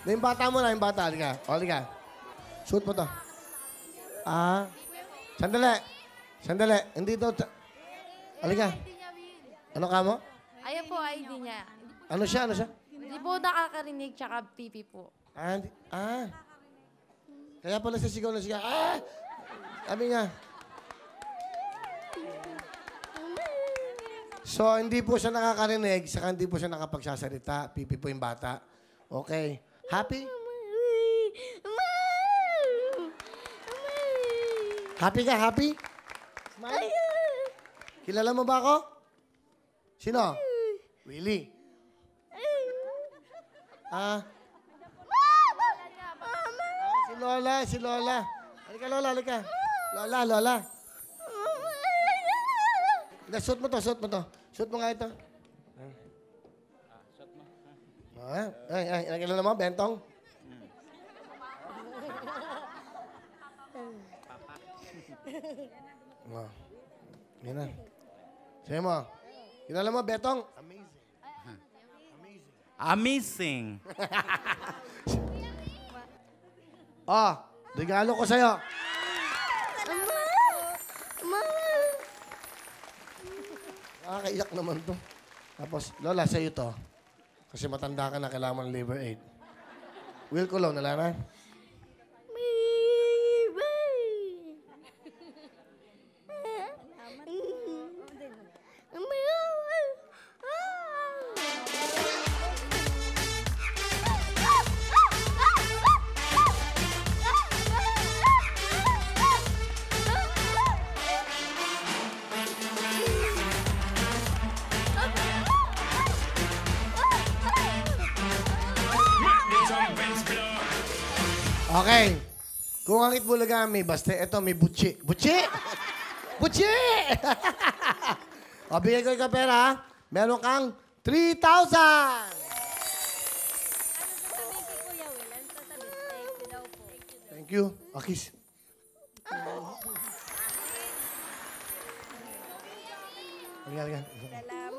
Yung bata mo na, yung bata. Halika. O, halika. Shoot mo to. Ah. Sandali. Sandali. Hindi to. Halika. Ano ka mo? Ayun po, ID niya. Ano siya? Ano siya? Hindi po nakakarinig, tsaka pipi po. Kaya pala sisigaw na siya. Ah! Sabi niya. So, hindi po siya nakakarinig, saka hindi po siya nakapagsasalita. Pipi po yung bata. Okay. Happy? Happy ka? Happy? Smile? Kilala mo ba ako? Sino? Willie. Si Lola, si Lola. Halika, Lola, halika. Lola, Lola. Shoot mo to, shoot mo to. Shoot mo nga ito. Shot mo. Nakilala mo, Bentong? Yan na. Sabi mo, kilala mo, Betong? Amazing. Regalo ko sa'yo. Nakakaiyak naman to. Tapos, Lola, sa'yo to. Kasi matanda ka na, kailangan mo ng liver aid. Will ko lang, nalala? Okay. Kung ang Itbulaga may baste, eto may butchi. Butchi! Butchi! O, bigay ko ikaw pera, ha? Meron kang 3,000! Thank you. Akis. Halika, halika.